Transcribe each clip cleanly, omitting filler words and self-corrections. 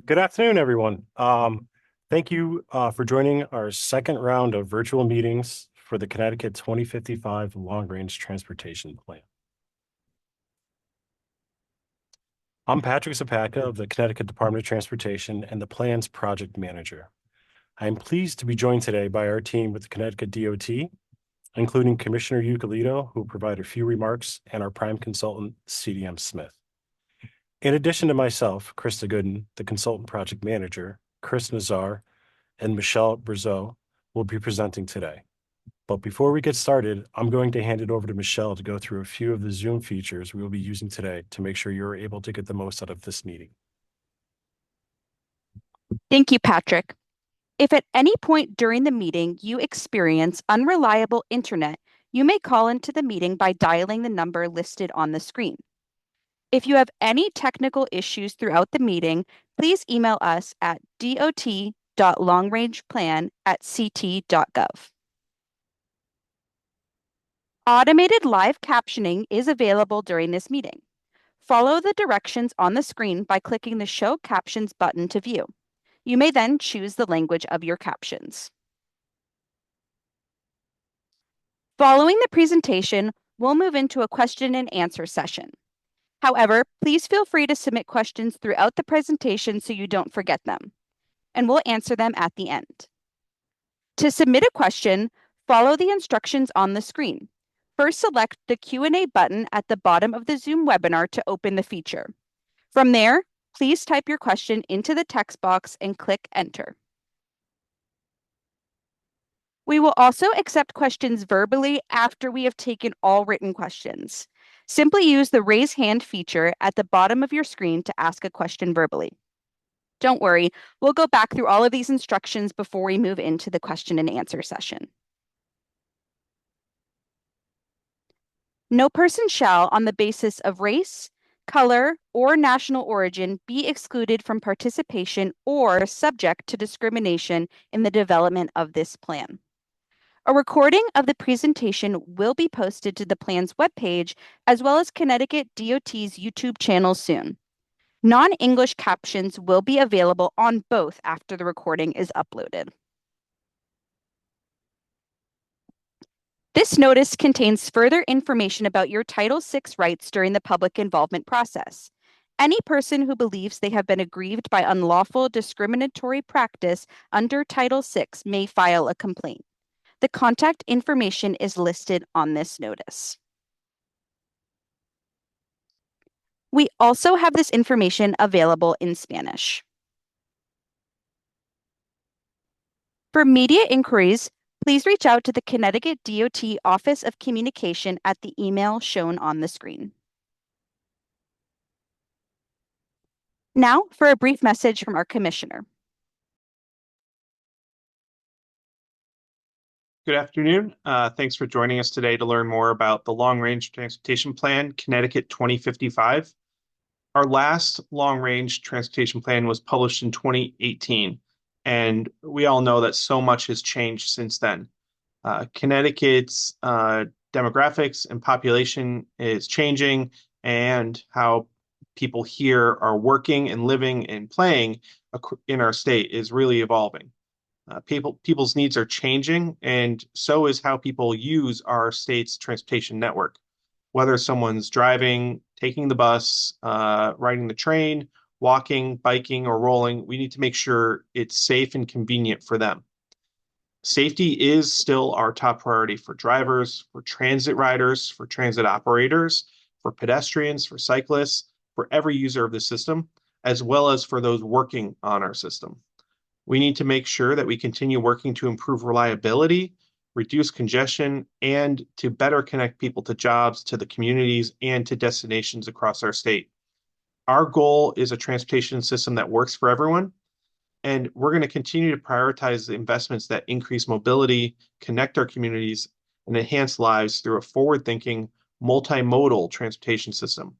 Good afternoon, everyone. Thank you for joining our second round of virtual meetings for the Connecticut 2055 Long Range Transportation Plan. I'm Patrick Zapaka of the Connecticut Department of Transportation and the plan's project manager. I am pleased to be joined today by our team with the Connecticut DOT, including Commissioner Eucalito, who will provide a few remarks, and our prime consultant, CDM Smith. In addition to myself, Krista Gooden, the consultant project manager, Chris Nazar, and Michelle Brazeau will be presenting today. But before we get started, I'm going to hand it over to Michelle to go through a few of the Zoom features we will be using today to make sure you're able to get the most out of this meeting. Thank you, Patrick. If at any point during the meeting you experience unreliable internet, you may call into the meeting by dialing the number listed on the screen. If you have any technical issues throughout the meeting, please email us at dot.longrangetransportation@ct.gov. Automated live captioning is available during this meeting. Follow the directions on the screen by clicking the Show Captions button to view. You may then choose the language of your captions. Following the presentation, we'll move into a question and answer session. However, please feel free to submit questions throughout the presentation so you don't forget them, and we'll answer them at the end. To submit a question, follow the instructions on the screen. First, select the Q&A button at the bottom of the Zoom webinar to open the feature. From there, please type your question into the text box and click Enter. We will also accept questions verbally after we have taken all written questions. Simply use the raise hand feature at the bottom of your screen to ask a question verbally. Don't worry, we'll go back through all of these instructions before we move into the question and answer session. No person shall, on the basis of race, color, or national origin, be excluded from participation or subject to discrimination in the development of this plan. A recording of the presentation will be posted to the plan's webpage, as well as Connecticut DOT's YouTube channel soon. Non-English captions will be available on both after the recording is uploaded. This notice contains further information about your Title VI rights during the public involvement process. Any person who believes they have been aggrieved by unlawful discriminatory practice under Title VI may file a complaint. The contact information is listed on this notice. We also have this information available in Spanish. For media inquiries, please reach out to the Connecticut DOT Office of Communication at the email shown on the screen. Now for a brief message from our commissioner. Good afternoon. Thanks for joining us today to learn more about the Long Range Transportation Plan, Connecticut 2055. Our last Long Range Transportation Plan was published in 2018, and we all know that so much has changed since then. Connecticut's demographics and population is changing, and how people here are working and living and playing in our state is really evolving. People's needs are changing, and so is how people use our state's transportation network. Whether someone's driving, taking the bus, riding the train, walking, biking, or rolling, we need to make sure it's safe and convenient for them. Safety is still our top priority for drivers, for transit riders, for transit operators, for pedestrians, for cyclists, for every user of the system, as well as for those working on our system. We need to make sure that we continue working to improve reliability, reduce congestion, and to better connect people to jobs, to the communities, and to destinations across our state. Our goal is a transportation system that works for everyone, and we're going to continue to prioritize the investments that increase mobility, connect our communities, and enhance lives through a forward-thinking, multimodal transportation system.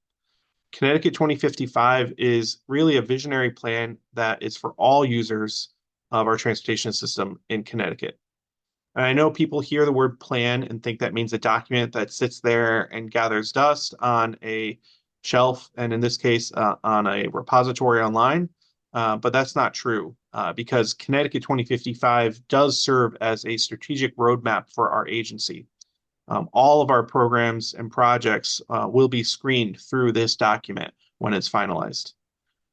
Connecticut 2055 is really a visionary plan that is for all users of our transportation system in Connecticut. And I know people hear the word plan and think that means a document that sits there and gathers dust on a shelf, and in this case, on a repository online. but that's not true because Connecticut 2055 does serve as a strategic roadmap for our agency. All of our programs and projects will be screened through this document when it's finalized.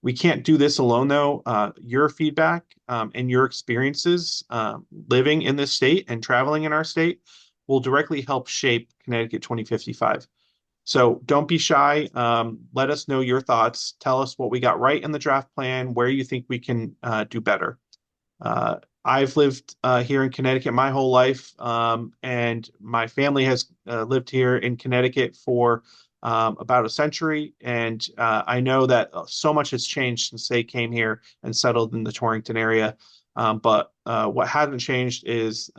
We can't do this alone, though. Your feedback and your experiences living in this state and traveling in our state will directly help shape Connecticut 2055. So don't be shy. Let us know your thoughts. Tell us what we got right in the draft plan, where you think we can do better. I've lived here in Connecticut my whole life, and my family has lived here in Connecticut for about a century. And I know that so much has changed since they came here and settled in the Torrington area. But what hasn't changed is,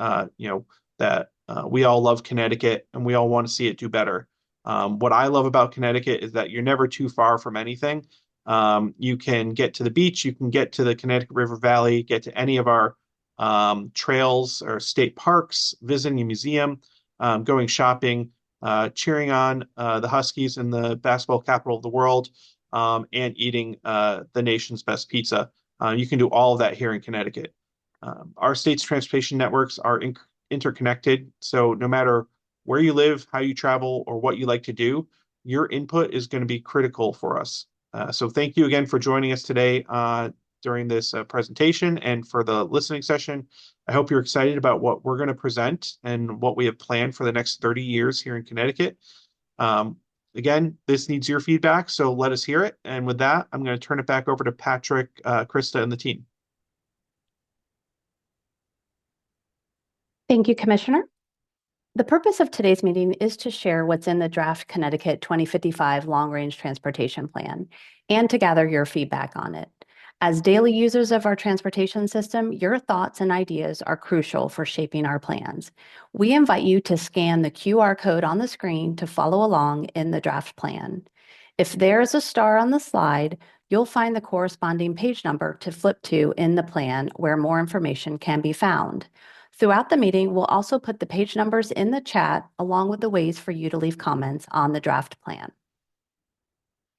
that we all love Connecticut and we all want to see it do better. What I love about Connecticut is that you're never too far from anything. You can get to the beach, you can get to the Connecticut River Valley, get to any of our trails or state parks, visiting a museum, going shopping, cheering on the Huskies in the basketball capital of the world, and eating the nation's best pizza. You can do all of that here in Connecticut. Our state's transportation networks are interconnected, so no matter where you live, how you travel, or what you like to do, your input is going to be critical for us. So thank you again for joining us today during this presentation and for the listening session. I hope you're excited about what we're going to present and what we have planned for the next 30 years here in Connecticut. Again, this needs your feedback, so let us hear it. And with that, I'm going to turn it back over to Patrick, Krista, and the team. Thank you, Commissioner. The purpose of today's meeting is to share what's in the draft Connecticut 2055 Long-Range Transportation Plan and to gather your feedback on it. As daily users of our transportation system, your thoughts and ideas are crucial for shaping our plans. We invite you to scan the QR code on the screen to follow along in the draft plan. If there is a star on the slide, you'll find the corresponding page number to flip to in the plan where more information can be found. Throughout the meeting, we'll also put the page numbers in the chat along with the ways for you to leave comments on the draft plan.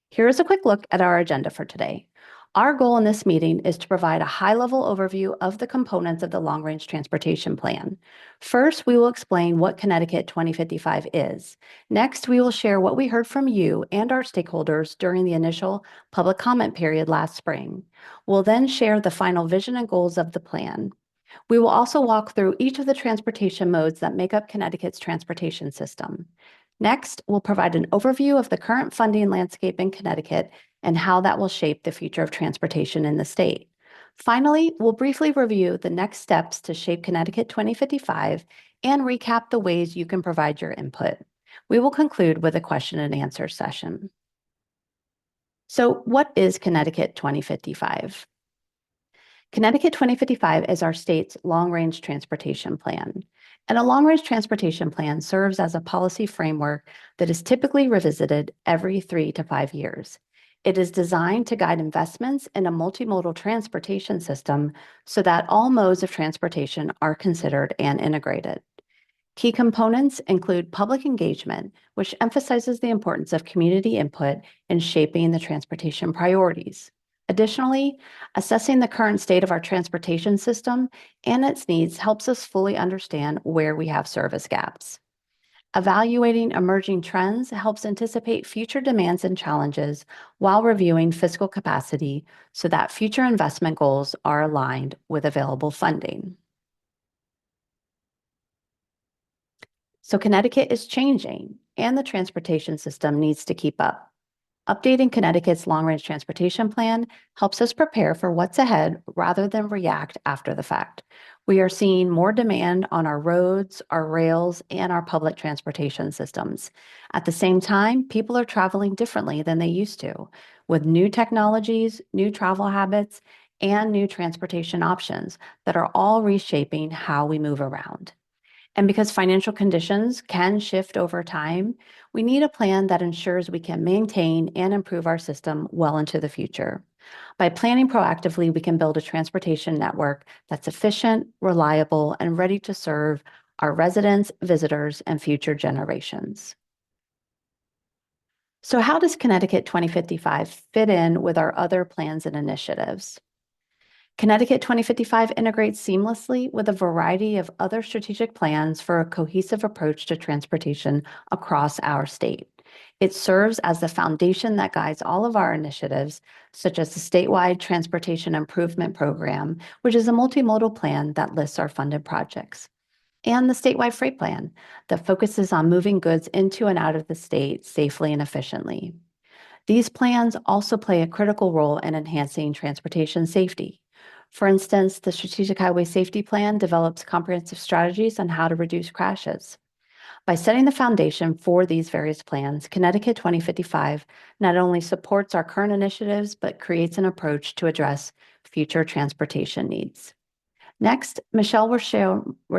Here's a quick look at our agenda for today. Our goal in this meeting is to provide a high-level overview of the components of the Long-Range Transportation Plan. First, we will explain what Connecticut 2055 is. Next, we will share what we heard from you and our stakeholders during the initial public comment period last spring. We'll then share the final vision and goals of the plan. We will also walk through each of the transportation modes that make up Connecticut's transportation system. Next, we'll provide an overview of the current funding landscape in Connecticut and how that will shape the future of transportation in the state. Finally, we'll briefly review the next steps to shape Connecticut 2055 and recap the ways you can provide your input. We will conclude with a question and answer session. So, what is Connecticut 2055? Connecticut 2055 is our state's long-range transportation plan. And a long-range transportation plan serves as a policy framework that is typically revisited every 3 to 5 years. It is designed to guide investments in a multimodal transportation system so that all modes of transportation are considered and integrated. Key components include public engagement, which emphasizes the importance of community input in shaping the transportation priorities. Additionally, assessing the current state of our transportation system and its needs helps us fully understand where we have service gaps. Evaluating emerging trends helps anticipate future demands and challenges while reviewing fiscal capacity so that future investment goals are aligned with available funding. So Connecticut is changing, and the transportation system needs to keep up. Updating Connecticut's long-range transportation plan helps us prepare for what's ahead rather than react after the fact. We are seeing more demand on our roads, our rails, and our public transportation systems. At the same time, people are traveling differently than they used to, with new technologies, new travel habits, and new transportation options that are all reshaping how we move around. And because financial conditions can shift over time, we need a plan that ensures we can maintain and improve our system well into the future. By planning proactively, we can build a transportation network that's efficient, reliable, and ready to serve our residents, visitors, and future generations. So how does Connecticut 2055 fit in with our other plans and initiatives? Connecticut 2055 integrates seamlessly with a variety of other strategic plans for a cohesive approach to transportation across our state. It serves as the foundation that guides all of our initiatives, such as the statewide Transportation Improvement Program, which is a multimodal plan that lists our funded projects, and the statewide freight plan that focuses on moving goods into and out of the state safely and efficiently. These plans also play a critical role in enhancing transportation safety. For instance, the Strategic Highway Safety Plan develops comprehensive strategies on how to reduce crashes. By setting the foundation for these various plans, Connecticut 2055 not only supports our current initiatives, but creates an approach to address future transportation needs. Next, Michelle will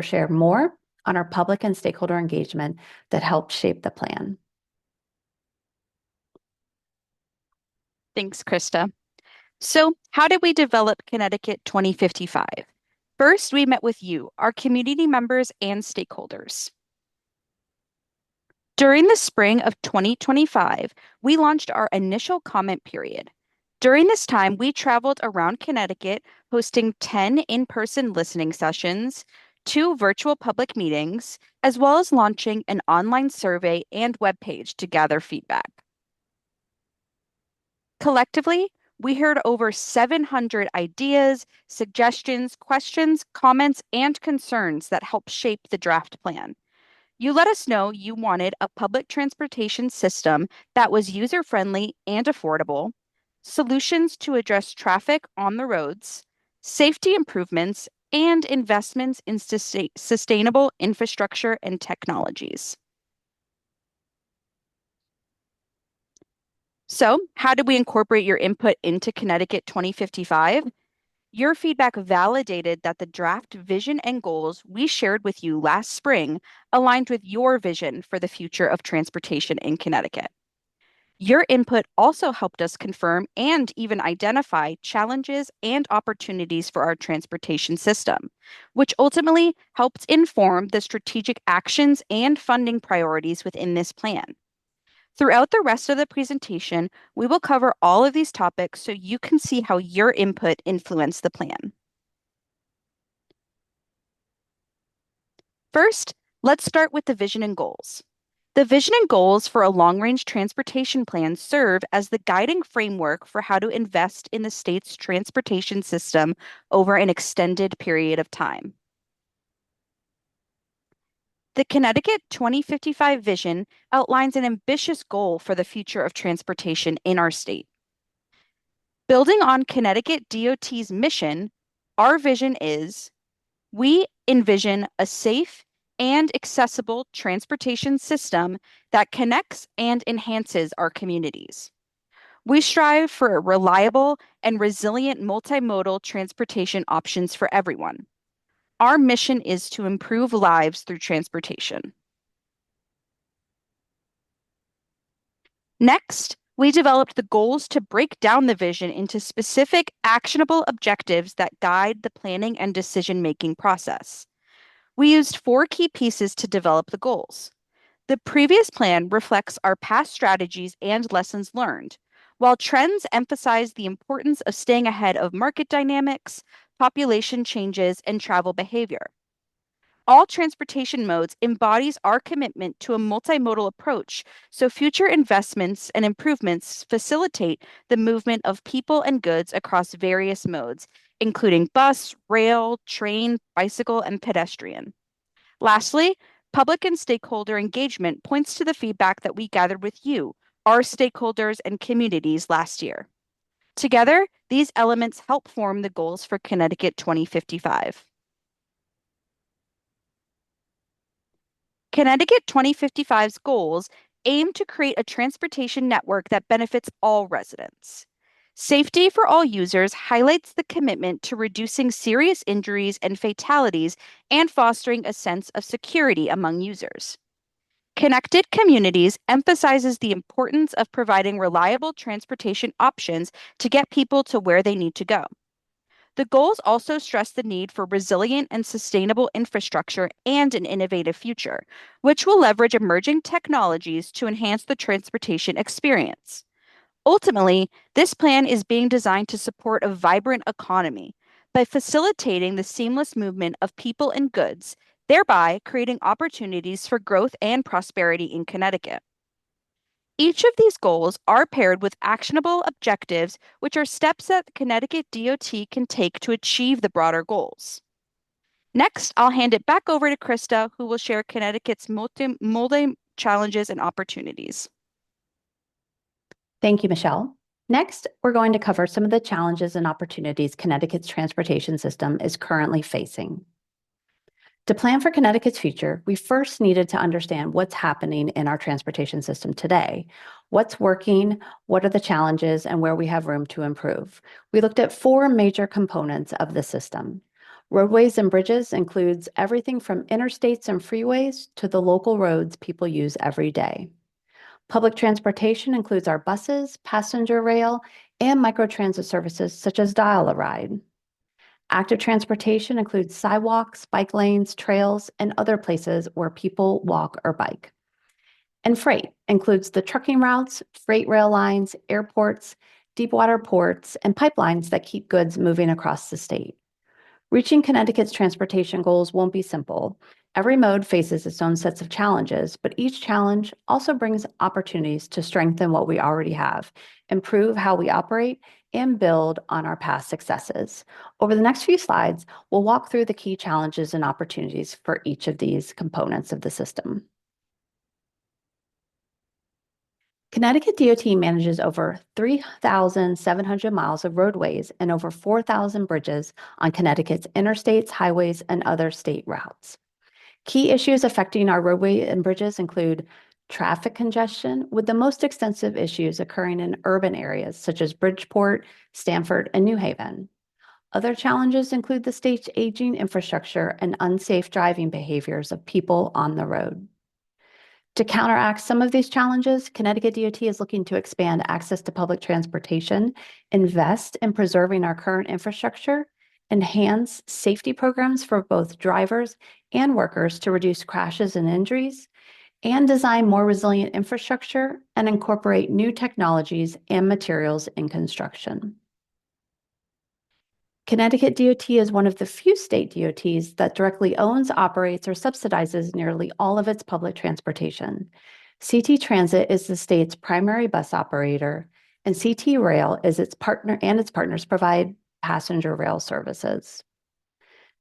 share more on our public and stakeholder engagement that helped shape the plan. Thanks, Krista. So, how did we develop Connecticut 2055? First, we met with you, our community members and stakeholders. During the spring of 2025, we launched our initial comment period. During this time, we traveled around Connecticut, hosting 10 in-person listening sessions, 2 virtual public meetings, as well as launching an online survey and webpage to gather feedback. Collectively, we heard over 700 ideas, suggestions, questions, comments, and concerns that helped shape the draft plan. You let us know you wanted a public transportation system that was user-friendly and affordable, solutions to address traffic on the roads, safety improvements, and investments in sustainable infrastructure and technologies. So, how did we incorporate your input into Connecticut 2055? Your feedback validated that the draft vision and goals we shared with you last spring aligned with your vision for the future of transportation in Connecticut. Your input also helped us confirm and even identify challenges and opportunities for our transportation system, which ultimately helped inform the strategic actions and funding priorities within this plan. Throughout the rest of the presentation, we will cover all of these topics so you can see how your input influenced the plan. First, let's start with the vision and goals. The vision and goals for a long-range transportation plan serve as the guiding framework for how to invest in the state's transportation system over an extended period of time. The Connecticut 2055 vision outlines an ambitious goal for the future of transportation in our state. Building on Connecticut DOT's mission, our vision is: we envision a safe and accessible transportation system that connects and enhances our communities. We strive for reliable and resilient multimodal transportation options for everyone. Our mission is to improve lives through transportation. Next, we developed the goals to break down the vision into specific, actionable objectives that guide the planning and decision-making process. We used 4 key pieces to develop the goals. The previous plan reflects our past strategies and lessons learned, while trends emphasize the importance of staying ahead of market dynamics, population changes, and travel behavior. All transportation modes embodies our commitment to a multimodal approach, so future investments and improvements facilitate the movement of people and goods across various modes, including bus, rail, train, bicycle, and pedestrian. Lastly, public and stakeholder engagement points to the feedback that we gathered with you, our stakeholders and communities last year. Together, these elements help form the goals for Connecticut 2055. Connecticut 2055's goals aim to create a transportation network that benefits all residents. Safety for all users highlights the commitment to reducing serious injuries and fatalities and fostering a sense of security among users. Connected Communities emphasizes the importance of providing reliable transportation options to get people to where they need to go. The goals also stress the need for resilient and sustainable infrastructure and an innovative future, which will leverage emerging technologies to enhance the transportation experience. Ultimately, this plan is being designed to support a vibrant economy, by facilitating the seamless movement of people and goods, thereby creating opportunities for growth and prosperity in Connecticut. Each of these goals are paired with actionable objectives, which are steps that Connecticut DOT can take to achieve the broader goals. Next, I'll hand it back over to Krista, who will share Connecticut's multi challenges and opportunities. Thank you, Michelle. Next, we're going to cover some of the challenges and opportunities Connecticut's transportation system is currently facing. To plan for Connecticut's future, we first needed to understand what's happening in our transportation system today. What's working, what are the challenges, and where we have room to improve. We looked at 4 major components of the system. Roadways and bridges includes everything from interstates and freeways to the local roads people use every day. Public transportation includes our buses, passenger rail, and microtransit services such as Dial-A-Ride. Active transportation includes sidewalks, bike lanes, trails, and other places where people walk or bike. And freight includes the trucking routes, freight rail lines, airports, deep water ports, and pipelines that keep goods moving across the state. Reaching Connecticut's transportation goals won't be simple. Every mode faces its own sets of challenges, but each challenge also brings opportunities to strengthen what we already have, improve how we operate, and build on our past successes. Over the next few slides, we'll walk through the key challenges and opportunities for each of these components of the system. Connecticut DOT manages over 3,700 miles of roadways and over 4,000 bridges on Connecticut's interstates, highways, and other state routes. Key issues affecting our roadway and bridges include traffic congestion, with the most extensive issues occurring in urban areas such as Bridgeport, Stamford, and New Haven. Other challenges include the state's aging infrastructure and unsafe driving behaviors of people on the road. To counteract some of these challenges, Connecticut DOT is looking to expand access to public transportation, invest in preserving our current infrastructure, enhance safety programs for both drivers and workers to reduce crashes and injuries, and design more resilient infrastructure and incorporate new technologies and materials in construction. Connecticut DOT is one of the few state DOTs that directly owns, operates, or subsidizes nearly all of its public transportation. CT Transit is the state's primary bus operator, and CT Rail is its partner, and its partners provide passenger rail services.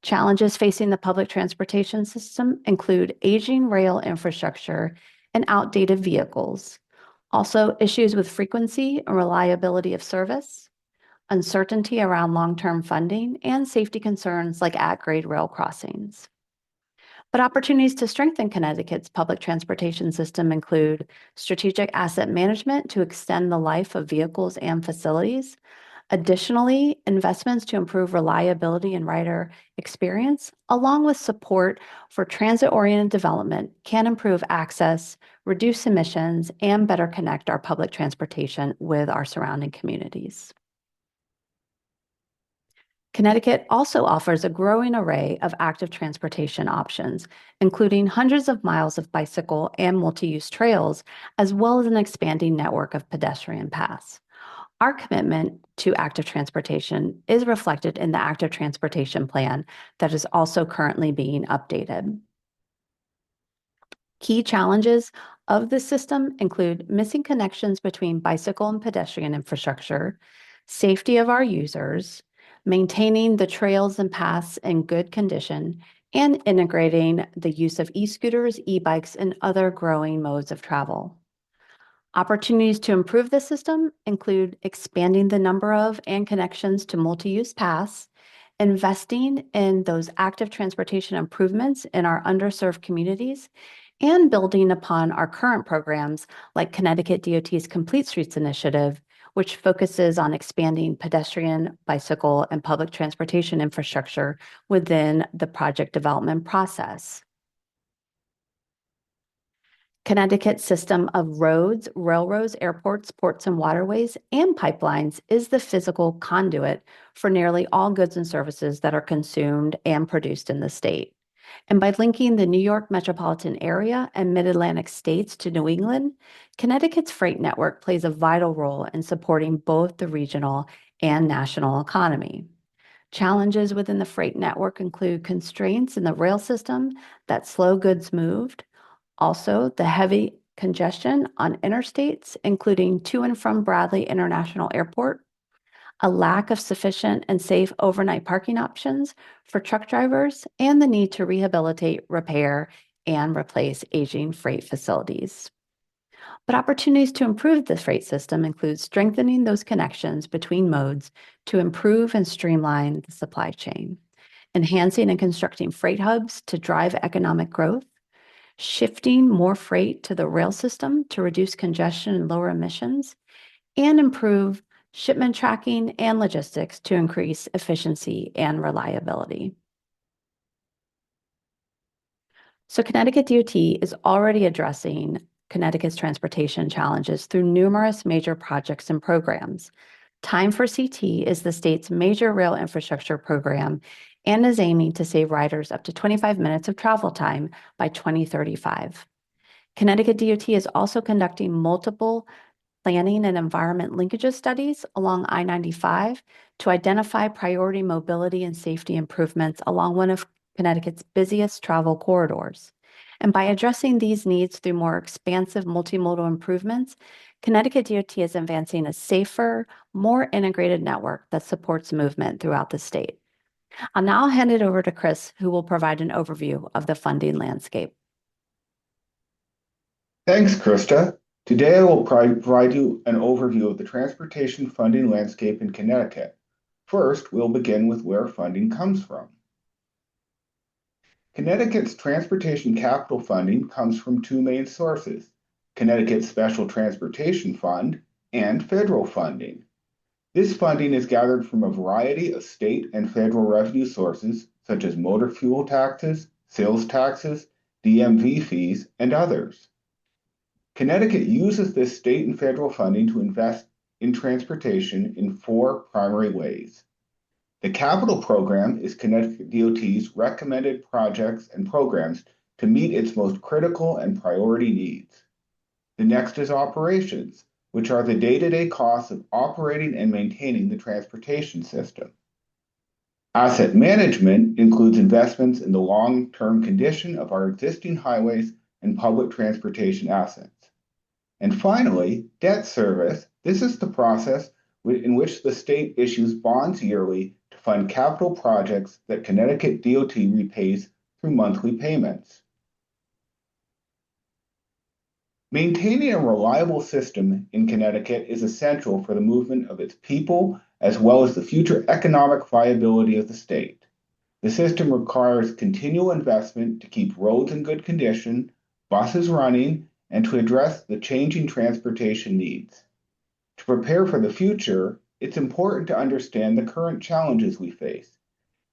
Challenges facing the public transportation system include aging rail infrastructure and outdated vehicles. Also, issues with frequency and reliability of service, uncertainty around long-term funding, and safety concerns like at-grade rail crossings. But opportunities to strengthen Connecticut's public transportation system include strategic asset management to extend the life of vehicles and facilities. Additionally, investments to improve reliability and rider experience, along with support for transit-oriented development, can improve access, reduce emissions, and better connect our public transportation with our surrounding communities. Connecticut also offers a growing array of active transportation options, including hundreds of miles of bicycle and multi-use trails, as well as an expanding network of pedestrian paths. Our commitment to active transportation is reflected in the Active Transportation Plan that is also currently being updated. Key challenges of the system include missing connections between bicycle and pedestrian infrastructure, safety of our users, maintaining the trails and paths in good condition, and integrating the use of e-scooters, e-bikes, and other growing modes of travel. Opportunities to improve the system include expanding the number of and connections to multi-use paths, investing in those active transportation improvements in our underserved communities, and building upon our current programs like Connecticut DOT's Complete Streets Initiative, which focuses on expanding pedestrian, bicycle, and public transportation infrastructure within the project development process. Connecticut's system of roads, railroads, airports, ports, and waterways, and pipelines is the physical conduit for nearly all goods and services that are consumed and produced in the state. And by linking the New York metropolitan area and mid-Atlantic states to New England, Connecticut's freight network plays a vital role in supporting both the regional and national economy. Challenges within the freight network include constraints in the rail system that slow goods moved, also the heavy congestion on interstates, including to and from Bradley International Airport, a lack of sufficient and safe overnight parking options for truck drivers, and the need to rehabilitate, repair, and replace aging freight facilities. But opportunities to improve the freight system include strengthening those connections between modes to improve and streamline the supply chain, enhancing and constructing freight hubs to drive economic growth, shifting more freight to the rail system to reduce congestion and lower emissions, and improve shipment tracking and logistics to increase efficiency and reliability. So Connecticut DOT is already addressing Connecticut's transportation challenges through numerous major projects and programs. Time for CT is the state's major rail infrastructure program and is aiming to save riders up to 25 minutes of travel time by 2035. Connecticut DOT is also conducting multiple planning and environment linkages studies along I-95 to identify priority mobility and safety improvements along one of Connecticut's busiest travel corridors. And by addressing these needs through more expansive multimodal improvements, Connecticut DOT is advancing a safer, more integrated network that supports movement throughout the state. I'll now hand it over to Chris, who will provide an overview of the funding landscape. Thanks, Krista. Today I will provide you an overview of the transportation funding landscape in Connecticut. First, we'll begin with where funding comes from. Connecticut's transportation capital funding comes from two main sources: Connecticut's Special Transportation Fund and federal funding. This funding is gathered from a variety of state and federal revenue sources, such as motor fuel taxes, sales taxes, DMV fees, and others. Connecticut uses this state and federal funding to invest in transportation in four primary ways. The capital program is Connecticut DOT's recommended projects and programs to meet its most critical and priority needs. The next is operations, which are the day-to-day costs of operating and maintaining the transportation system. Asset management includes investments in the long-term condition of our existing highways and public transportation assets. And finally, debt service. This is the process in which the state issues bonds yearly to fund capital projects that Connecticut DOT repays through monthly payments. Maintaining a reliable system in Connecticut is essential for the movement of its people as well as the future economic viability of the state. The system requires continual investment to keep roads in good condition, buses running, and to address the changing transportation needs. To prepare for the future, it's important to understand the current challenges we face.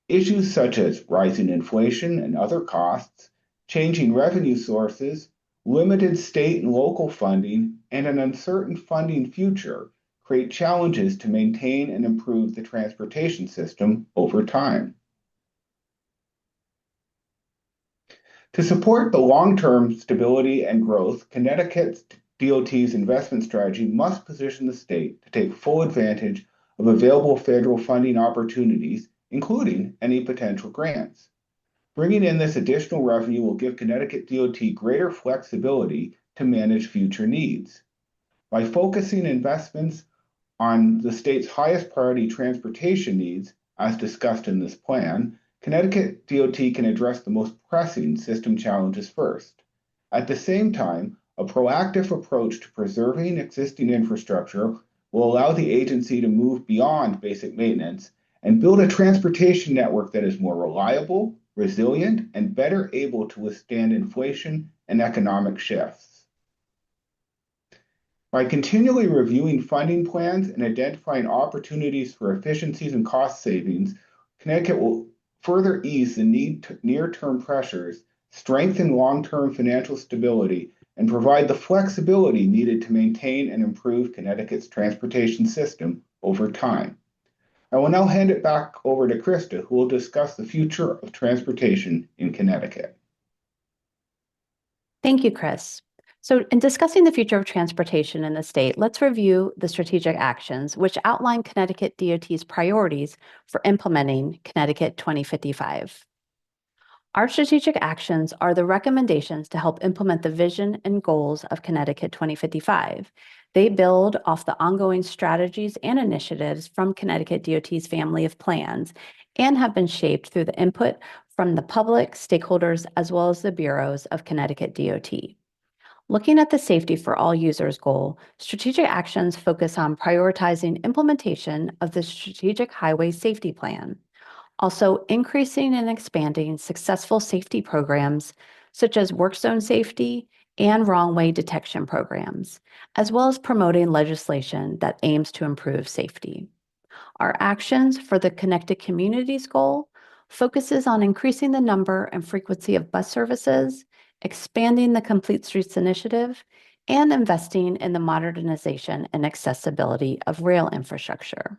Issues such as rising inflation and other costs, changing revenue sources, limited state and local funding, and an uncertain funding future create challenges to maintain and improve the transportation system over time. To support the long-term stability and growth, Connecticut DOT's investment strategy must position the state to take full advantage of available federal funding opportunities, including any potential grants. Bringing in this additional revenue will give Connecticut DOT greater flexibility to manage future needs. By focusing investments on the state's highest priority transportation needs, as discussed in this plan, Connecticut DOT can address the most pressing system challenges first. At the same time, a proactive approach to preserving existing infrastructure will allow the agency to move beyond basic maintenance and build a transportation network that is more reliable, resilient, and better able to withstand inflation and economic shifts. By continually reviewing funding plans and identifying opportunities for efficiencies and cost savings, Connecticut will further ease the near-term pressures, strengthen long-term financial stability, and provide the flexibility needed to maintain and improve Connecticut's transportation system over time. I will now hand it back over to Krista, who will discuss the future of transportation in Connecticut. Thank you, Chris. So in discussing the future of transportation in the state, let's review the strategic actions which outline Connecticut DOT's priorities for implementing Connecticut 2055. Our strategic actions are the recommendations to help implement the vision and goals of Connecticut 2055. They build off the ongoing strategies and initiatives from Connecticut DOT's family of plans and have been shaped through the input from the public, stakeholders, as well as the bureaus of Connecticut DOT. Looking at the safety for all users goal, strategic actions focus on prioritizing implementation of the Strategic Highway Safety Plan. Also, increasing and expanding successful safety programs such as work zone safety and wrong way detection programs, as well as promoting legislation that aims to improve safety. Our actions for the Connected Communities goal focuses on increasing the number and frequency of bus services, expanding the Complete Streets initiative, and investing in the modernization and accessibility of rail infrastructure.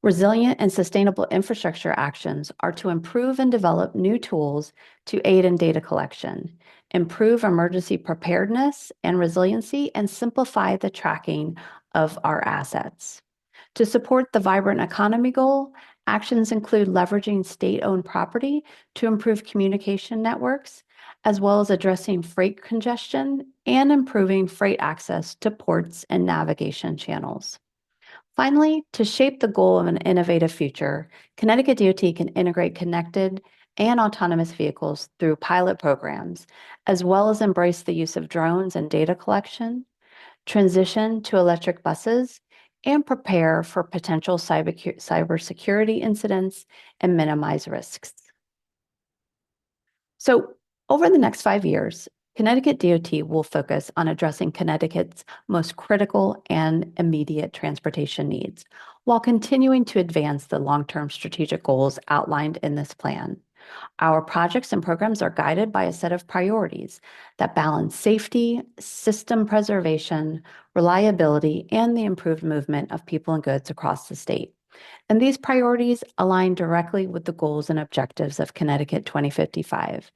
Resilient and sustainable infrastructure actions are to improve and develop new tools to aid in data collection, improve emergency preparedness and resiliency, and simplify the tracking of our assets. To support the vibrant economy goal, actions include leveraging state-owned property to improve communication networks, as well as addressing freight congestion and improving freight access to ports and navigation channels. Finally, to shape the goal of an innovative future, Connecticut DOT can integrate connected and autonomous vehicles through pilot programs, as well as embrace the use of drones and data collection, transition to electric buses, and prepare for potential cybersecurity incidents and minimize risks. So, over the next 5 years, Connecticut DOT will focus on addressing Connecticut's most critical and immediate transportation needs, while continuing to advance the long-term strategic goals outlined in this plan. Our projects and programs are guided by a set of priorities that balance safety, system preservation, reliability, and the improved movement of people and goods across the state. And these priorities align directly with the goals and objectives of Connecticut 2055.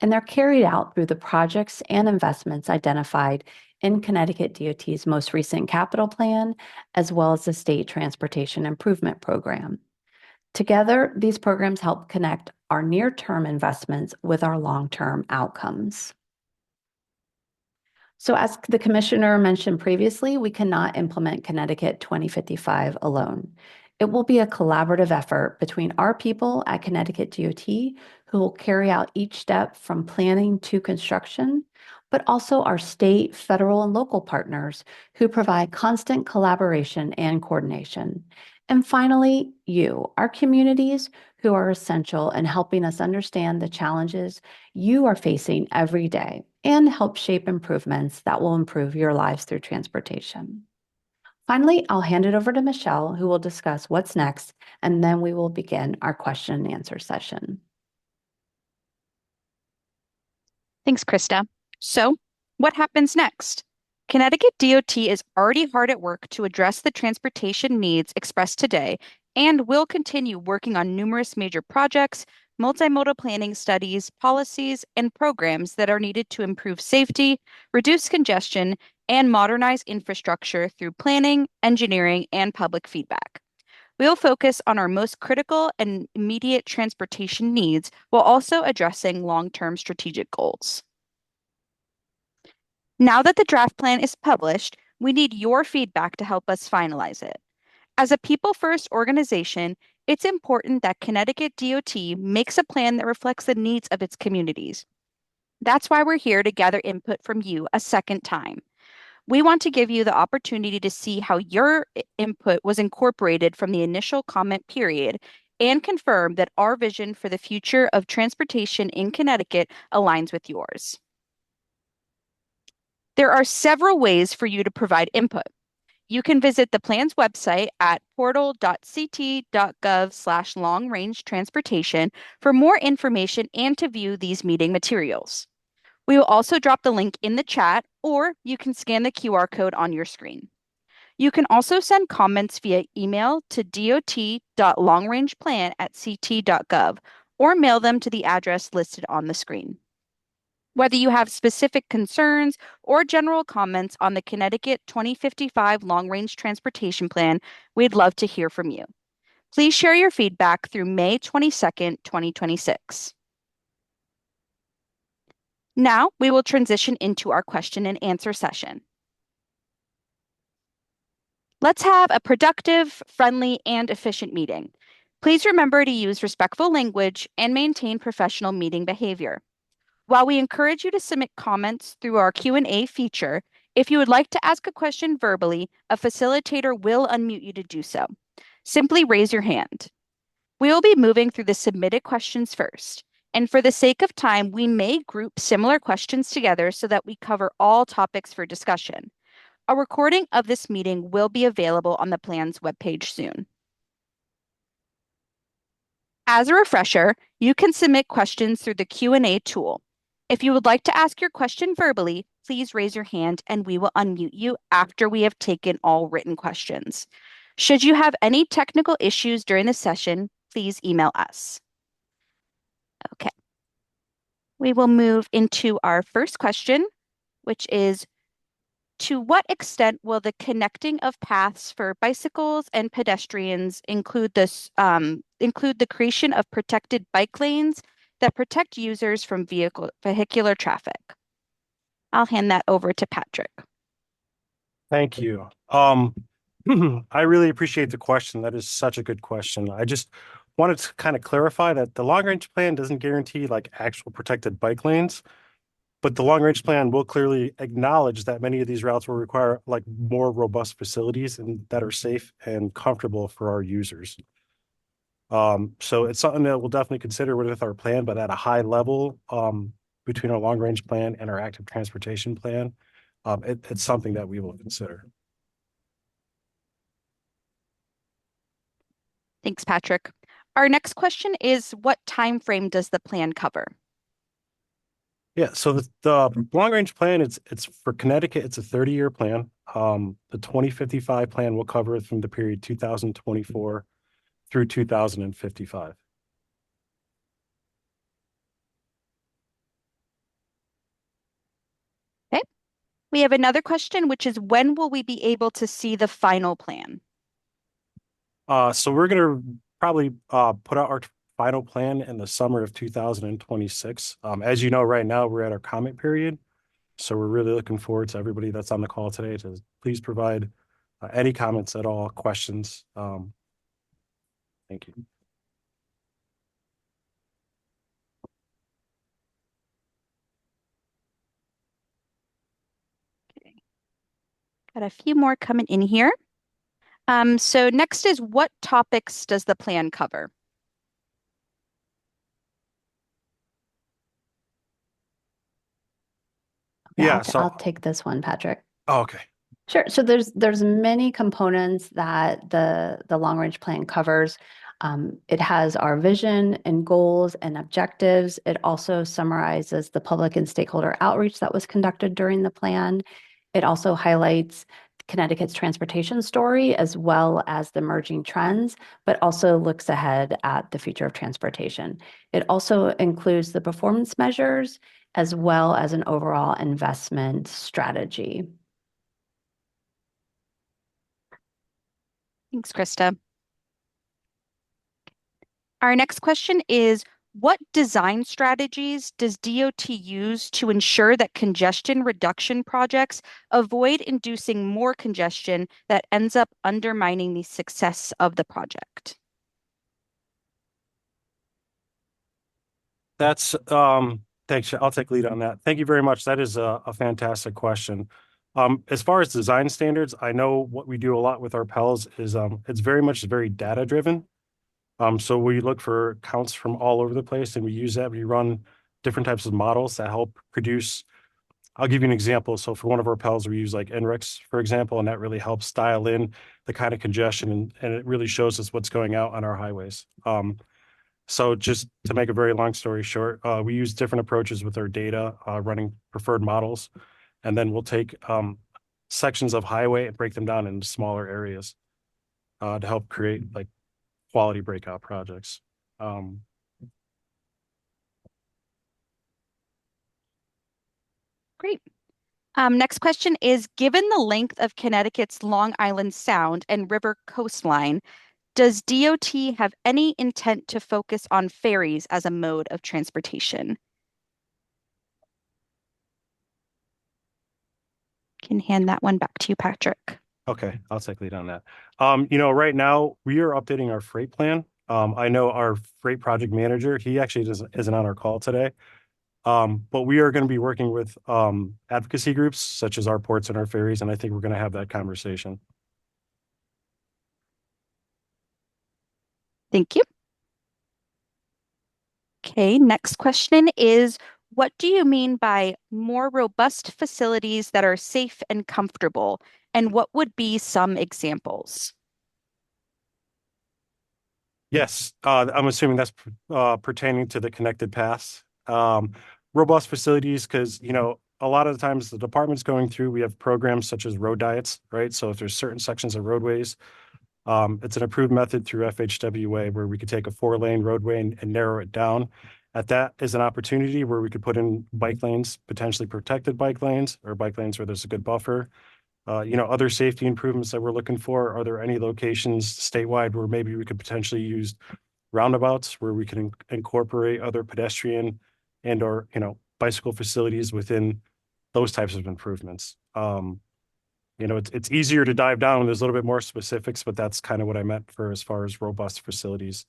And they're carried out through the projects and investments identified in Connecticut DOT's most recent capital plan, as well as the State Transportation Improvement Program. Together, these programs help connect our near-term investments with our long-term outcomes. So as the Commissioner mentioned previously, we cannot implement Connecticut 2055 alone. It will be a collaborative effort between our people at Connecticut DOT, who will carry out each step from planning to construction, but also our state, federal, and local partners who provide constant collaboration and coordination. And finally, you, our communities, who are essential in helping us understand the challenges you are facing every day and help shape improvements that will improve your lives through transportation. Finally, I'll hand it over to Michelle, who will discuss what's next, and then we will begin our question and answer session. Thanks, Krista. So, what happens next? Connecticut DOT is already hard at work to address the transportation needs expressed today and will continue working on numerous major projects, multimodal planning studies, policies, and programs that are needed to improve safety, reduce congestion, and modernize infrastructure through planning, engineering, and public feedback. We will focus on our most critical and immediate transportation needs while also addressing long-term strategic goals. Now that the draft plan is published, we need your feedback to help us finalize it. As a people-first organization, it's important that Connecticut DOT makes a plan that reflects the needs of its communities. That's why we're here to gather input from you a second time. We want to give you the opportunity to see how your input was incorporated from the initial comment period and confirm that our vision for the future of transportation in Connecticut aligns with yours. There are several ways for you to provide input. You can visit the plan's website at portal.ct.gov/long-range-transportation for more information and to view these meeting materials. We will also drop the link in the chat, or you can scan the QR code on your screen. You can also send comments via email to dot.longrangeplan@ct.gov or mail them to the address listed on the screen. Whether you have specific concerns or general comments on the Connecticut 2055 Long Range Transportation Plan, we'd love to hear from you. Please share your feedback through May 22nd, 2026. Now we will transition into our question and answer session. Let's have a productive, friendly, and efficient meeting. Please remember to use respectful language and maintain professional meeting behavior. While we encourage you to submit comments through our Q&A feature, if you would like to ask a question verbally, a facilitator will unmute you to do so. Simply raise your hand. We will be moving through the submitted questions first, and for the sake of time, we may group similar questions together so that we cover all topics for discussion. A recording of this meeting will be available on the plan's webpage soon. As a refresher, you can submit questions through the Q&A tool. If you would like to ask your question verbally, please raise your hand and we will unmute you after we have taken all written questions. Should you have any technical issues during the session, please email us. Okay. We will move into our first question, which is, to what extent will the connecting of paths for bicycles and pedestrians include the creation of protected bike lanes that protect users from vehicular traffic? I'll hand that over to Patrick. Thank you. I really appreciate the question. That is such a good question. I just wanted to kind of clarify that the long range plan doesn't guarantee like actual protected bike lanes, but the long range plan will clearly acknowledge that many of these routes will require like more robust facilities and that are safe and comfortable for our users. So it's something that we'll definitely consider with our plan, but at a high level, between our long range plan and our active transportation plan, it's something that we will consider. Thanks, Patrick. Our next question is, what time frame does the plan cover? Yeah, so the long range plan, it's for Connecticut, it's a 30-year plan. The 2055 plan will cover it from the period 2024 through 2055. Okay. We have another question, which is, when will we be able to see the final plan? So we're gonna probably put out our final plan in the summer of 2026. As you know, right now we're at our comment period. So we're really looking forward to everybody that's on the call today to please provide any comments at all, questions. Thank you. Okay. Got a few more coming in here. So next is, what topics does the plan cover? Yeah, I'll take this one, Patrick. Oh, okay. Sure. So there's many components that the long range plan covers. It has our vision and goals and objectives. It also summarizes the public and stakeholder outreach that was conducted during the plan. It also highlights Connecticut's transportation story as well as the emerging trends, but also looks ahead at the future of transportation. It also includes the performance measures as well as an overall investment strategy. Thanks, Krista. Our next question is, what design strategies does DOT use to ensure that congestion reduction projects avoid inducing more congestion that ends up undermining the success of the project? That's thanks. I'll take lead on that. Thank you very much. That is a fantastic question. As far as design standards, I know what we do a lot with our PELs is it's very data driven. So we look for counts from all over the place and we use that. We run different types of models that help produce. I'll give you an example. So for one of our PELs, we use like NREX, for example, and that really helps dial in the kind of congestion and it really shows us what's going out on our highways. So just to make a very long story short, we use different approaches with our data, running preferred models, and then we'll take sections of highway and break them down into smaller areas to help create like quality breakout projects. Great. Next question is, given the length of Connecticut's Long Island Sound and river coastline, does DOT have any intent to focus on ferries as a mode of transportation? Can hand that one back to you, Patrick. Okay, I'll take lead on that. Right now we are updating our freight plan. I know our freight project manager, he actually isn't on our call today. But we are going to be working with advocacy groups such as our ports and our ferries, and I think we're going to have that conversation. Thank you. Okay, next question is, what do you mean by more robust facilities that are safe and comfortable? And what would be some examples? Yes, I'm assuming that's pertaining to the connected paths. Robust facilities, because, a lot of the times the department's going through, we have programs such as road diets, right? So if there's certain sections of roadways, it's an approved method through FHWA where we could take a 4-lane roadway and narrow it down. That is an opportunity where we could put in bike lanes, potentially protected bike lanes or bike lanes where there's a good buffer. Other safety improvements that we're looking for. Are there any locations statewide where maybe we could potentially use roundabouts where we can incorporate other pedestrian and or, bicycle facilities within those types of improvements? It's easier to dive down when there's a little bit more specifics, but that's kind of what I meant for as far as robust facilities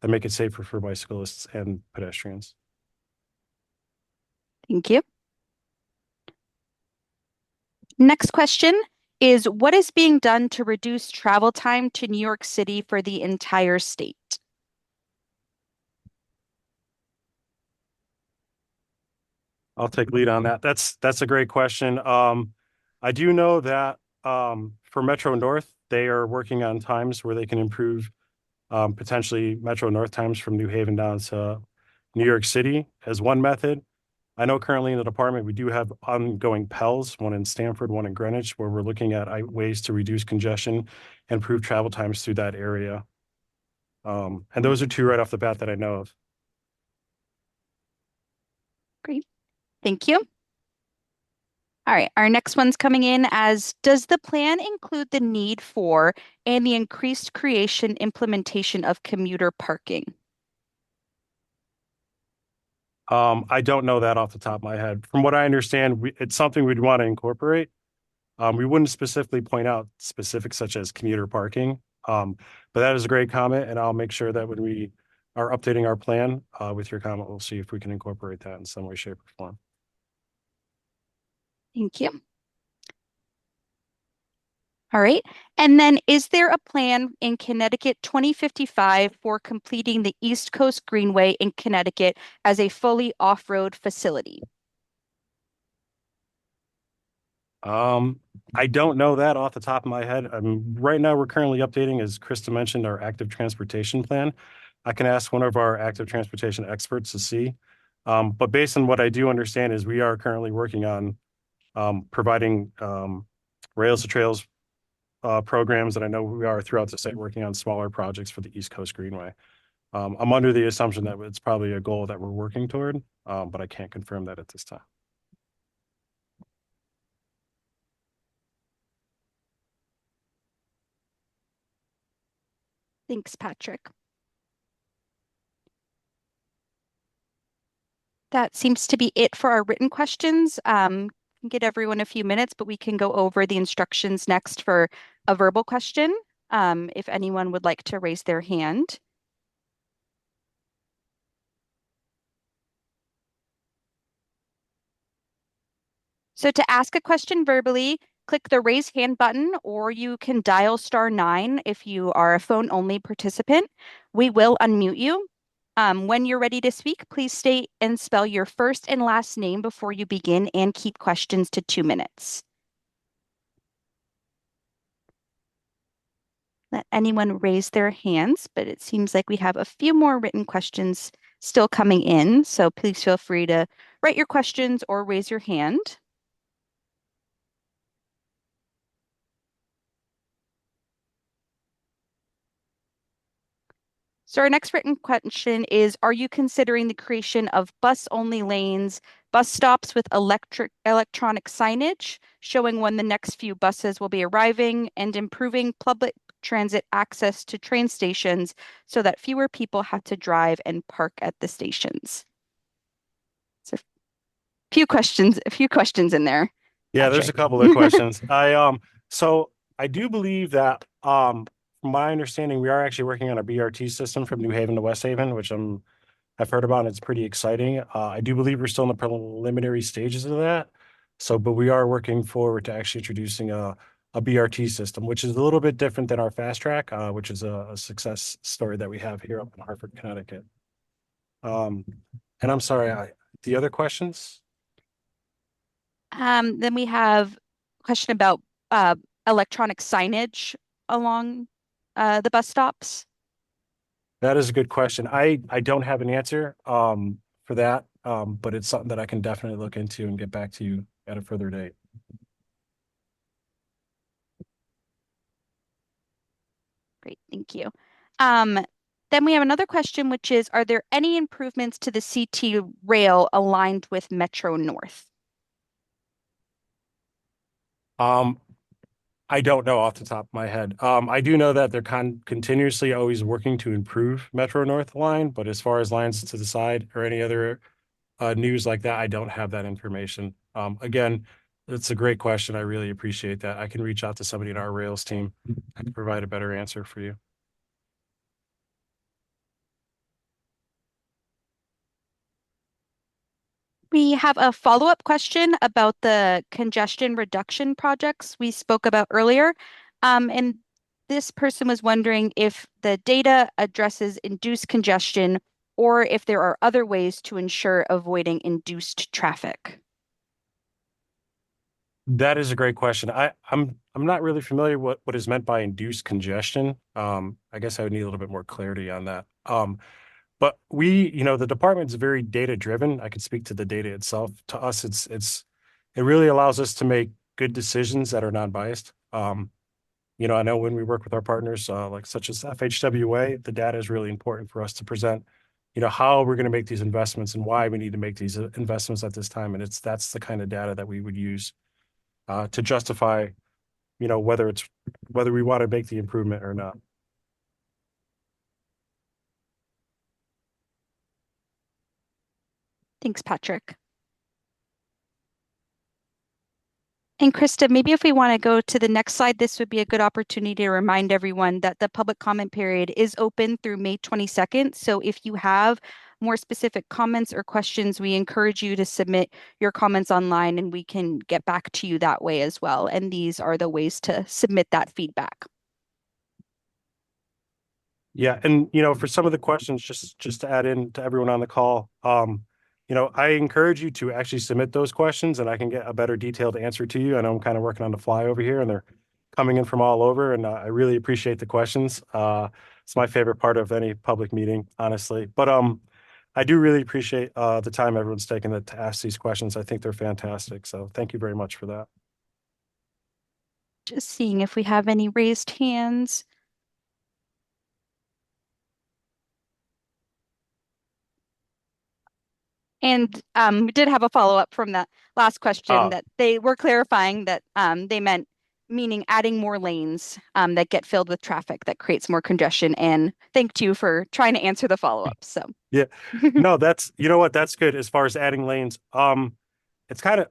that make it safer for bicyclists and pedestrians. Thank you. Next question is, what is being done to reduce travel time to New York City for the entire state? I'll take lead on that. That's a great question. I do know that for Metro North, they are working on times where they can improve potentially Metro North times from New Haven down to New York City as one method. I know currently in the department, we do have ongoing PELs, one in Stamford, one in Greenwich, where we're looking at ways to reduce congestion and improve travel times through that area. And those are two right off the bat that I know of. Great. Thank you. All right, our next one's coming in as, does the plan include the need for and the increased creation implementation of commuter parking? I don't know that off the top of my head. From what I understand, it's something we'd want to incorporate. We wouldn't specifically point out specifics such as commuter parking. But that is a great comment, and I'll make sure that when we are updating our plan with your comment, we'll see if we can incorporate that in some way, shape, or form. Thank you. All right. And then is there a plan in Connecticut 2055 for completing the East Coast Greenway in Connecticut as a fully off-road facility? I don't know that off the top of my head. Right now, we're currently updating, as Krista mentioned, our active transportation plan. I can ask one of our active transportation experts to see. But based on what I do understand is we are currently working on providing rails to trails programs, and I know we are throughout the state working on smaller projects for the East Coast Greenway. I'm under the assumption that it's probably a goal that we're working toward, but I can't confirm that at this time. Thanks, Patrick. That seems to be it for our written questions. Can get everyone a few minutes, but we can go over the instructions next for a verbal question, if anyone would like to raise their hand. So to ask a question verbally, click the raise hand button, or you can dial *9 if you are a phone-only participant. We will unmute you. When you're ready to speak, please state and spell your first and last name before you begin, and keep questions to 2 minutes. Let anyone raise their hands, but it seems like we have a few more written questions still coming in, so please feel free to write your questions or raise your hand. So our next written question is, are you considering the creation of bus-only lanes, bus stops with electronic signage showing when the next few buses will be arriving, and improving public transit access to train stations so that fewer people have to drive and park at the stations? So a few questions in there. Yeah, there's a Patrick. couple of questions. So I do believe that from my understanding, we are actually working on a BRT system from New Haven to West Haven, which I've heard about and it's pretty exciting. I do believe we're still in the preliminary stages of that. So, but we are working forward to actually introducing a BRT system, which is a little bit different than our fast track, which is a success story that we have here up in Hartford, Connecticut. And I'm sorry, the other questions? Then we have a question about electronic signage along the bus stops. That is a good question. I don't have an answer for that, but it's something that I can definitely look into and get back to you at a further date. Great, thank you. Then we have another question, which is, are there any improvements to the CT rail aligned with Metro North? Um, I don't know off the top of my head. I do know that they're continuously always working to improve Metro North line, but as far as lines to the side or any other news like that, I don't have that information. Again, it's a great question. I really appreciate that. I can reach out to somebody in our rails team. I can provide a better answer for you. We have a follow-up question about the congestion reduction projects we spoke about earlier. And this person was wondering if the data addresses induced congestion or if there are other ways to ensure avoiding induced traffic. That is a great question. I'm not really familiar what is meant by induced congestion. I guess I would need a little bit more clarity on that. But the department's very data driven. I could speak to the data itself. To us, it really allows us to make good decisions that are non-biased. I know when we work with our partners, like such as FHWA, the data is really important for us to present, how we're going to make these investments and why we need to make these investments at this time. And that's the kind of data that we would use to justify, whether we want to make the improvement or not. Thanks, Patrick. And Krista, maybe if we want to go to the next slide, this would be a good opportunity to remind everyone that the public comment period is open through May 22nd. So if you have more specific comments or questions, we encourage you to submit your comments online and we can get back to you that way as well. And these are the ways to submit that feedback. Yeah, and for some of the questions, just to add in to everyone on the call, I encourage you to actually submit those questions, and I can get a better detailed answer to you. I know I'm kind of working on the fly over here, and they're coming in from all over, and I really appreciate the questions. It's my favorite part of any public meeting, honestly. But I do really appreciate the time everyone's taken to ask these questions. I think they're fantastic. So thank you very much for that. Just seeing if we have any raised hands. And we did have a follow-up from that last question that they were clarifying that they meant meaning adding more lanes that get filled with traffic that creates more congestion. And thank you for trying to answer the follow-up. So Yeah, no, that's that's good as far as adding lanes. It's kind of,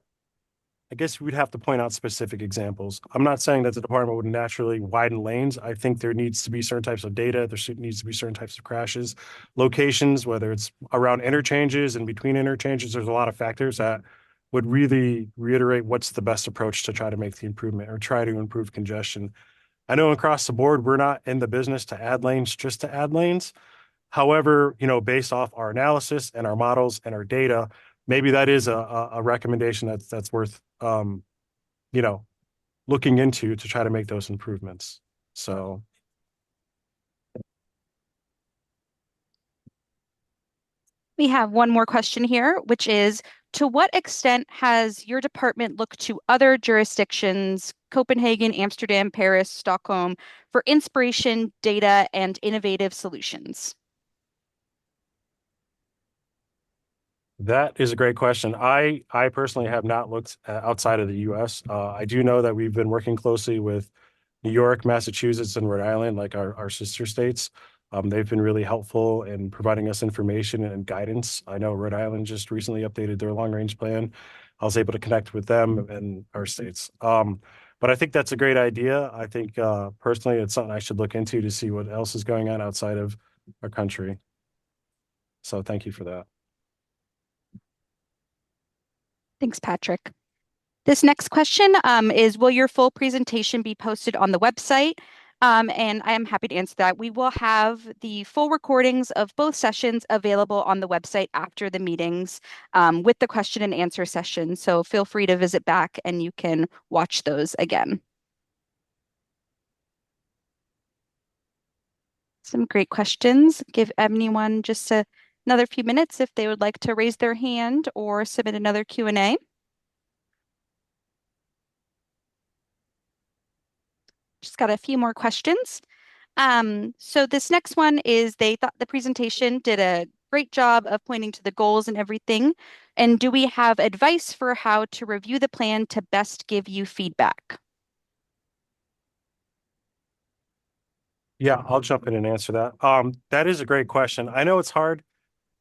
I guess we'd have to point out specific examples. I'm not saying that the department would naturally widen lanes. I think there needs to be certain types of data. There needs to be certain types of crashes, locations, whether it's around interchanges and between interchanges. There's a lot of factors that would really reiterate what's the best approach to try to make the improvement or try to improve congestion. I know across the board, we're not in the business to add lanes just to add lanes. However, based off our analysis and our models and our data, maybe that is a recommendation that's worth looking into to try to make those improvements. So we have one more question here, which is, to what extent has your department looked to other jurisdictions, Copenhagen, Amsterdam, Paris, Stockholm, for inspiration, data, and innovative solutions? That is a great question. I personally have not looked outside of the US. I do know that we've been working closely with New York, Massachusetts, and Rhode Island, like our sister states. They've been really helpful in providing us information and guidance. I know Rhode Island just recently updated their long range plan. I was able to connect with them and our states. But I think that's a great idea. I think personally, it's something I should look into to see what else is going on outside of our country. So thank you for that. Thanks, Patrick. This next question is, will your full presentation be posted on the website? And I am happy to answer that. We will have the full recordings of both sessions available on the website after the meetings with the question and answer session. So feel free to visit back and you can watch those again. Some great questions. Give anyone just another few minutes if they would like to raise their hand or submit another Q&A. Just got a few more questions. So this next one is, they thought the presentation did a great job of pointing to the goals and everything. And do we have advice for how to review the plan to best give you feedback? Yeah, I'll jump in and answer that. That is a great question. I know it's hard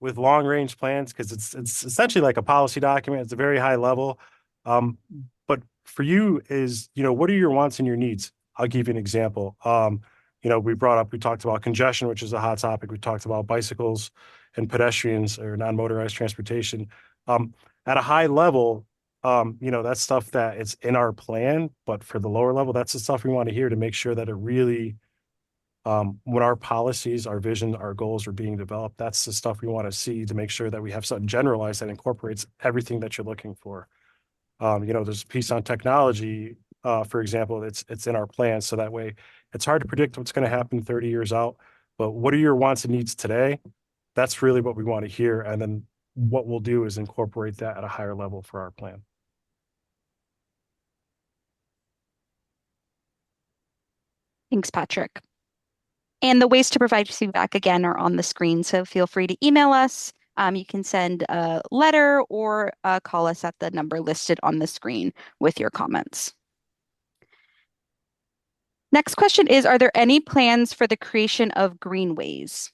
with long range plans because it's essentially like a policy document. It's a very high level. Um, but for you is, what are your wants and your needs? I'll give you an example. We talked about congestion, which is a hot topic. We talked about bicycles and pedestrians or non-motorized transportation. At a high level, that's stuff that it's in our plan, but for the lower level, that's the stuff we want to hear to make sure that it really when our policies, our vision, our goals are being developed, that's the stuff we want to see to make sure that we have something generalized that incorporates everything that you're looking for. There's a piece on technology, for example, it's in our plan. So that way it's hard to predict what's going to happen 30 years out, but what are your wants and needs today? That's really what we want to hear. And then what we'll do is incorporate that at a higher level for our plan. Thanks, Patrick. And the ways to provide feedback again are on the screen. So feel free to email us. You can send a letter or call us at the number listed on the screen with your comments. Next question is, are there any plans for the creation of greenways?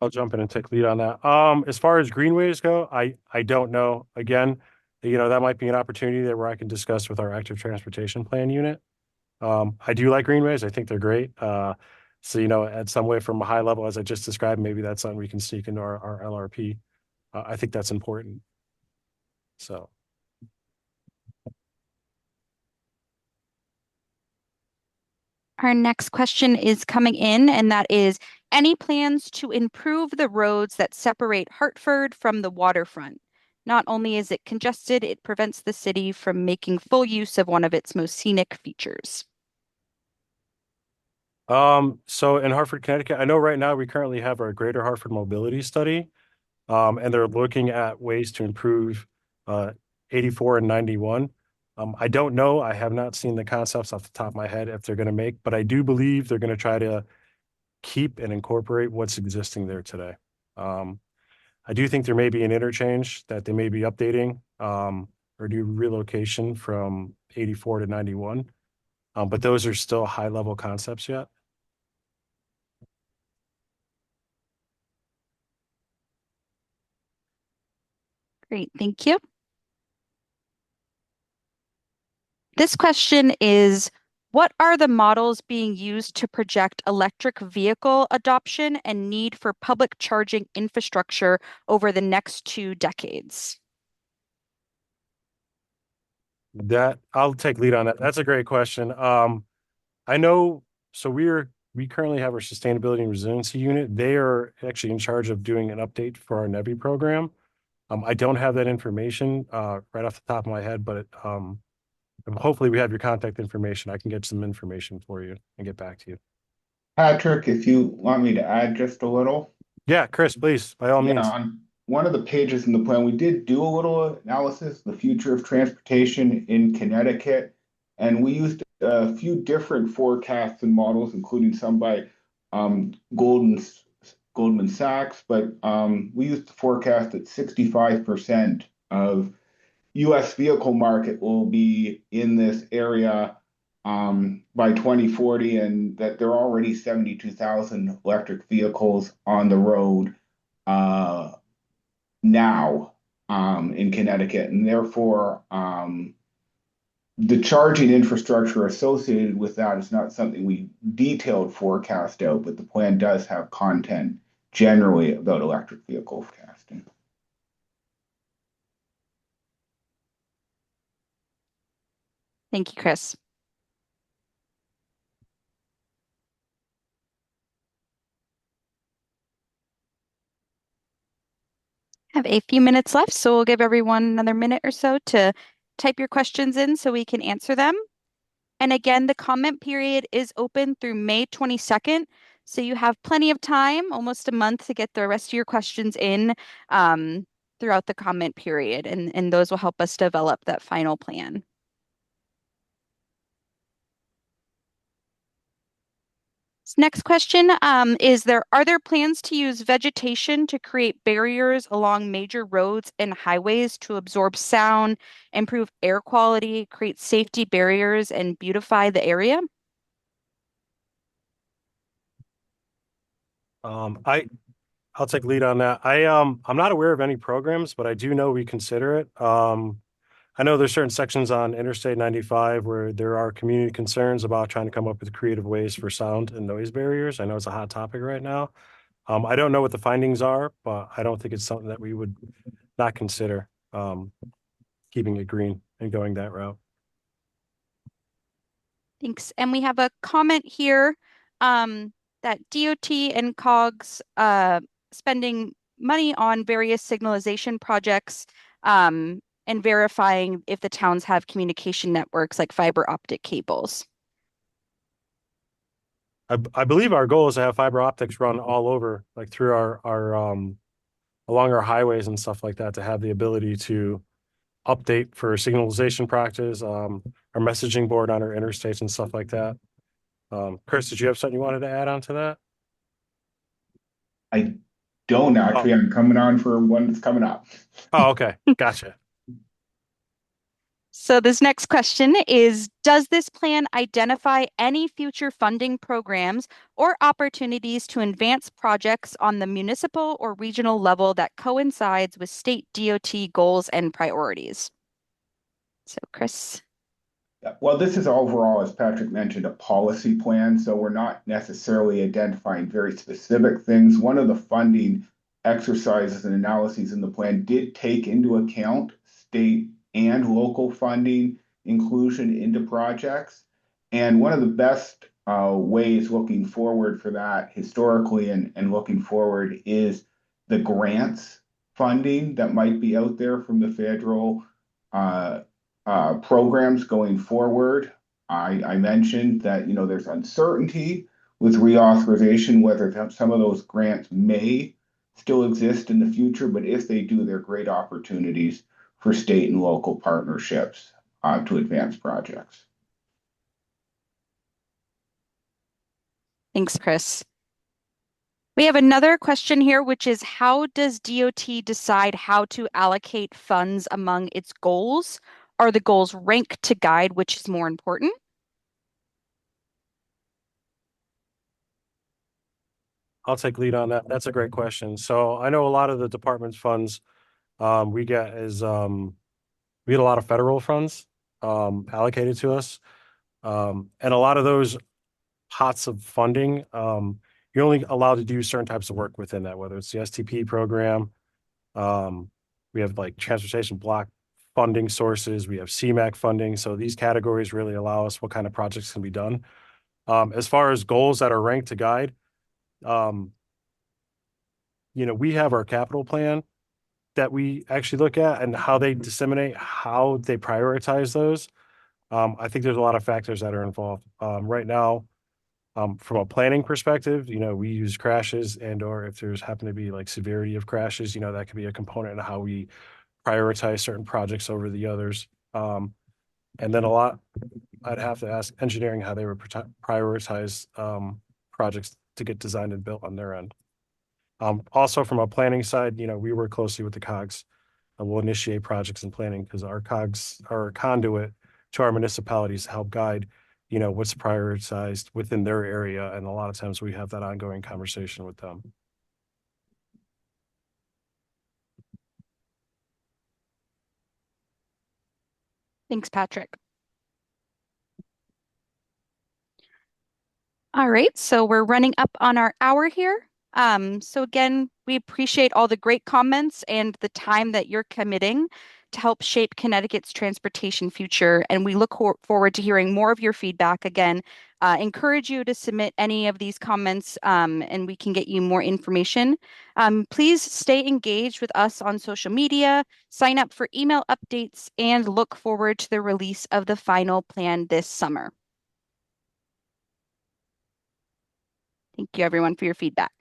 I'll jump in and take lead on that. As far as greenways go, I don't know. Again, that might be an opportunity that where I can discuss with our active transportation plan unit. I do like greenways. I think they're great. So, at some way from a high level, as I just described, maybe that's something we can sneak into our LRP. I think that's important. So. Our next question is coming in, and that is, any plans to improve the roads that separate Hartford from the waterfront? Not only is it congested, it prevents the city from making full use of one of its most scenic features. So in Hartford, Connecticut, I know right now we currently have our Greater Hartford Mobility Study, and they're looking at ways to improve 84 and 91. I don't know. I have not seen the concepts off the top of my head if they're going to make, but I do believe they're going to try to keep and incorporate what's existing there today. I do think there may be an interchange that they may be updating or do relocation from 84 to 91, but those are still high-level concepts yet. Great, thank you. This question is, what are the models being used to project electric vehicle adoption and need for public charging infrastructure over the next 2 decades? That I'll take lead on that. That's a great question. I know. So we currently have our sustainability and resiliency unit. They are actually in charge of doing an update for our NEVI program. I don't have that information right off the top of my head, but hopefully we have your contact information. I can get some information for you and get back to you. Patrick, if you want me to add just a little. Yeah, Chris, please, by all means. On one of the pages in the plan, we did do a little analysis, the future of transportation in Connecticut, and we used a few different forecasts and models, including some by Golden Goldman Sachs, but we used to forecast that 65% of US vehicle market will be in this area by 2040, and that there are already 72,000 electric vehicles on the road now in Connecticut, and therefore the charging infrastructure associated with that is not something we detailed forecast out, but the plan does have content generally about electric vehicle forecasting. Thank you, Chris. Have a few minutes left, so we'll give everyone another minute or so to type your questions in so we can answer them. And again, the comment period is open through May 22nd. So you have plenty of time, almost a month, to get the rest of your questions in throughout the comment period. And those will help us develop that final plan. Next question are there plans to use vegetation to create barriers along major roads and highways to absorb sound, improve air quality, create safety barriers, and beautify the area? I'll take lead on that. I'm not aware of any programs, but I do know we consider it. I know there's certain sections on Interstate 95 where there are community concerns about trying to come up with creative ways for sound and noise barriers. I know it's a hot topic right now. I don't know what the findings are, but I don't think it's something that we would not consider keeping it green and going that route. Thanks. And we have a comment here that DOT and COGS spending money on various signalization projects and verifying if the towns have communication networks like fiber optic cables. I believe our goal is to have fiber optics run all over, like through our along our highways and stuff like that, to have the ability to update for signalization practice, our messaging board on our interstates and stuff like that. Chris, did you have something you wanted to add on to that? I don't actually. I'm coming on for one that's coming up. Oh, okay. Gotcha. So this next question is, does this plan identify any future funding programs or opportunities to advance projects on the municipal or regional level that coincides with state DOT goals and priorities? So Chris. Well, this is overall, as Patrick mentioned, a policy plan, so we're not necessarily identifying very specific things. One of the funding exercises and analyses in the plan did take into account state and local funding inclusion into projects. And one of the best ways looking forward for that historically and looking forward is the grants funding that might be out there from the federal programs going forward. I mentioned that, there's uncertainty with reauthorization, whether some of those grants may still exist in the future, but if they do, they're great opportunities for state and local partnerships to advance projects. Thanks, Chris. We have another question here, which is, how does DOT decide how to allocate funds among its goals? Are the goals ranked to guide which is more important? I'll take lead on that. That's a great question. So I know a lot of the department's funds we get we get a lot of federal funds allocated to us. And a lot of those pots of funding, you're only allowed to do certain types of work within that, whether it's the STP program. We have like transportation block funding sources. We have CMAQ funding. So these categories really allow us what kind of projects can be done. As far as goals that are ranked to guide, we have our capital plan that we actually look at and how they disseminate, how they prioritize those. I think there's a lot of factors that are involved. Right now, from a planning perspective, we use crashes or if there's happen to be like severity of crashes, that could be a component of how we prioritize certain projects over the others. And then I'd have to ask engineering how they would prioritize projects to get designed and built on their end. Also from a planning side, we work closely with the COGS. We'll initiate projects and planning because our COGS are a conduit to our municipalities to help guide, what's prioritized within their area. And a lot of times we have that ongoing conversation with them. Thanks, Patrick. All right, so we're running up on our hour here. So again, we appreciate all the great comments and the time that you're committing to help shape Connecticut's transportation future. And we look forward to hearing more of your feedback. Again, encourage you to submit any of these comments and we can get you more information. Please stay engaged with us on social media, sign up for email updates, and look forward to the release of the final plan this summer. Thank you, everyone, for your feedback.